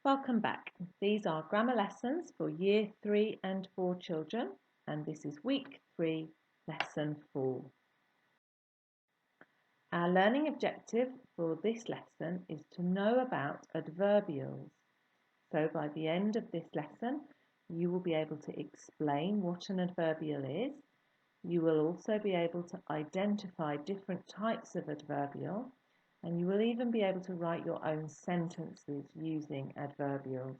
Welcome back. These are grammar lessons for Year 3 and 4 children, and this is Week 3, Lesson 4. Our learning objective for this lesson is to know about adverbials. So by the end of this lesson, you will be able to explain what an adverbial is. You will also be able to identify different types of adverbial, and you will even be able to write your own sentences using adverbials.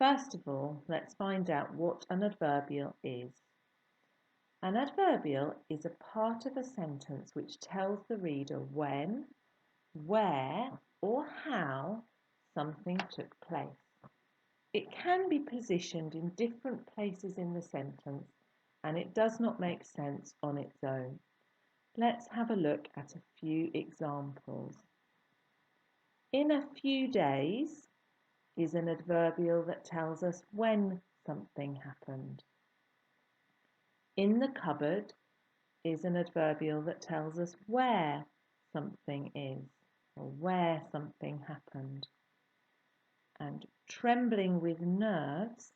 First of all, let's find out what an adverbial is. An adverbial is a part of a sentence which tells the reader when, where, or how something took place. It can be positioned in different places in the sentence, and it does not make sense on its own. Let's have a look at a few examples. In a few days is an adverbial that tells us when something happened. In the cupboard is an adverbial that tells us where something is or where something happened. And trembling with nerves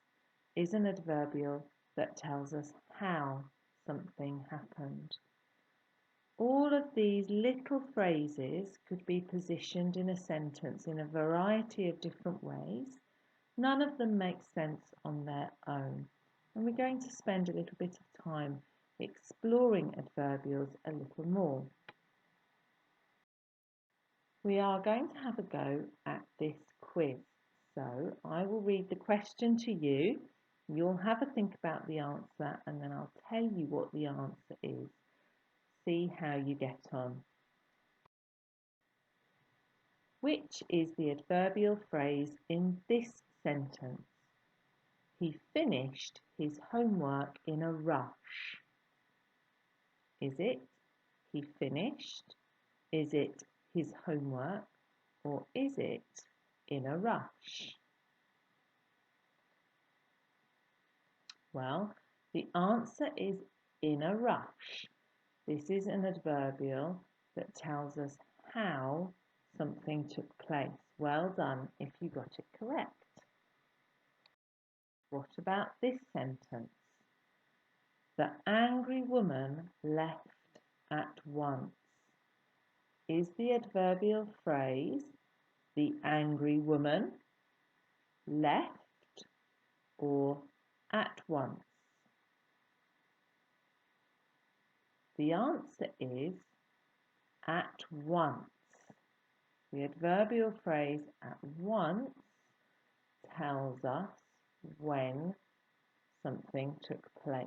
is an adverbial that tells us how something happened. All of these little phrases could be positioned in a sentence in a variety of different ways. None of them make sense on their own, and we're going to spend a little bit of time exploring adverbials a little more. We are going to have a go at this quiz. So I will read the question to you. You'll have a think about the answer, and then I'll tell you what the answer is. See how you get on. Which is the adverbial phrase in this sentence? He finished his homework in a rush. Is it he finished? Is it his homework? Or is it in a rush? Well, the answer is in a rush. This is an adverbial that tells us how something took place. Well done if you got it correct. What about this sentence? The angry woman left at once. Is the adverbial phrase the angry woman, left, or at once? The answer is at once. The adverbial phrase at once tells us when something took place.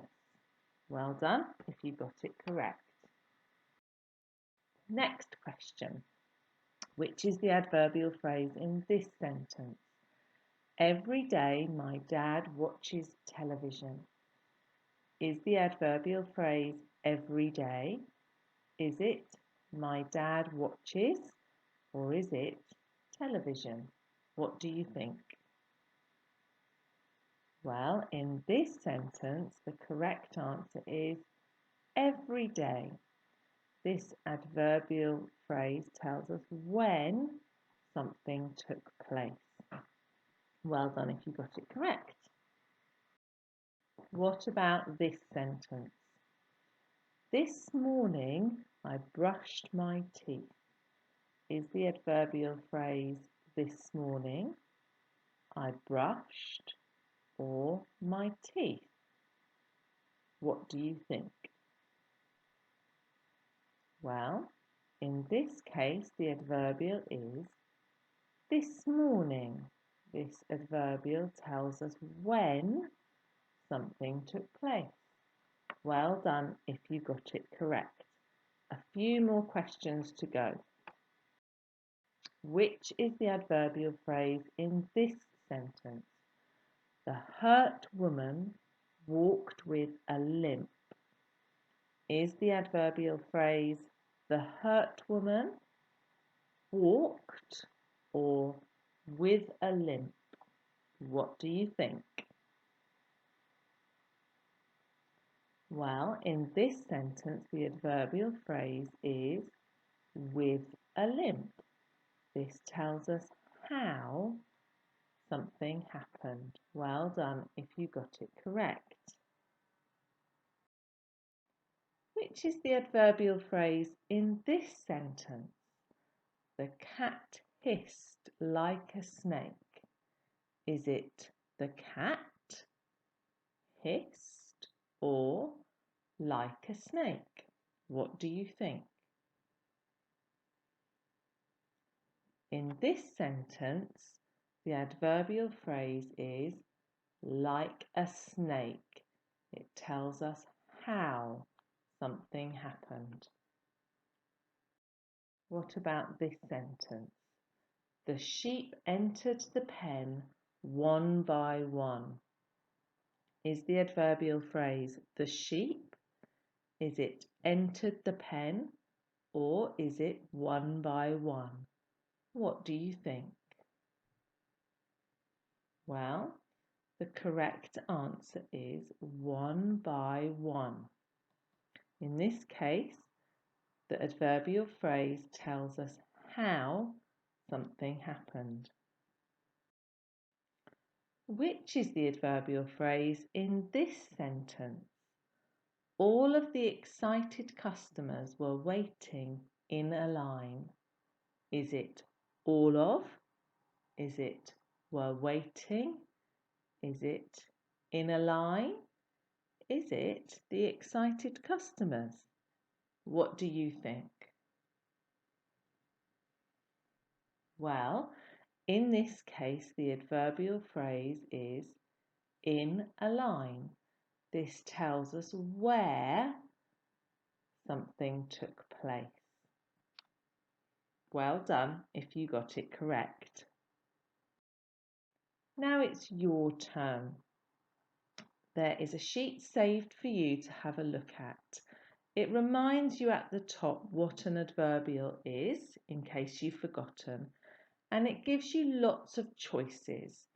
Well done if you got it correct. Next question. Which is the adverbial phrase in this sentence? Every day my dad watches television. Is the adverbial phrase every day? Is it my dad watches, or is it television? What do you think? Well, in this sentence, the correct answer is every day. This adverbial phrase tells us when something took place. Well done if you got it correct. What about this sentence? This morning I brushed my teeth. Is the adverbial phrase this morning, I brushed, or my teeth? What do you think? Well, in this case, the adverbial is this morning. This adverbial tells us when something took place. Well done if you got it correct. A few more questions to go. Which is the adverbial phrase in this sentence? The hurt woman walked with a limp. Is the adverbial phrase the hurt woman walked or with a limp? What do you think? Well, in this sentence, the adverbial phrase is with a limp. This tells us how something happened. Well done if you got it correct. Which is the adverbial phrase in this sentence? The cat hissed like a snake. Is it the cat hissed or like a snake? What do you think? In this sentence, the adverbial phrase is like a snake. It tells us how something happened. What about this sentence? The sheep entered the pen one by one. Is the adverbial phrase the sheep? Is it entered the pen or is it one by one? What do you think? Well, the correct answer is one by one. In this case, the adverbial phrase tells us how something happened. Which is the adverbial phrase in this sentence? All of the excited customers were waiting in a line. Is it all of? Is it were waiting? Is it in a line? Is it the excited customers? What do you think? Well, in this case, the adverbial phrase is in a line. This tells us where something took place. Well done if you got it correct. Now it's your turn. There is a sheet saved for you to have a look at. It reminds you at the top what an adverbial is, in case you've forgotten, and it gives you lots of choices.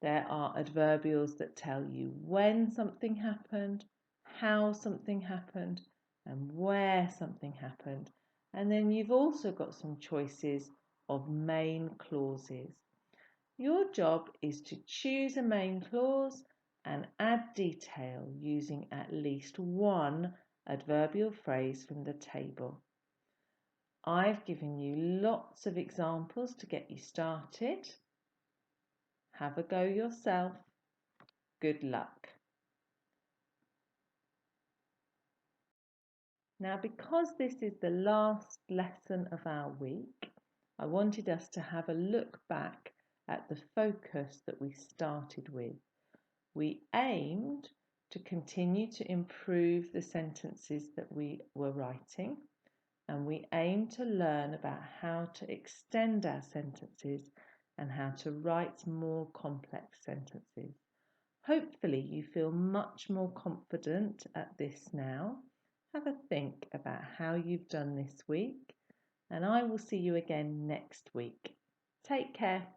There are adverbials that tell you when something happened, how something happened, and where something happened. And then you've also got some choices of main clauses. Your job is to choose a main clause and add detail using at least one adverbial phrase from the table. I've given you lots of examples to get you started. Have a go yourself. Good luck. Now, because this is the last lesson of our week, I wanted us to have a look back at the focus that we started with. We aimed to continue to improve the sentences that we were writing, and we aimed to learn about how to extend our sentences and how to write more complex sentences. Hopefully you feel much more confident at this now. Have a think about how you've done this week, and I will see you again next week. Take care.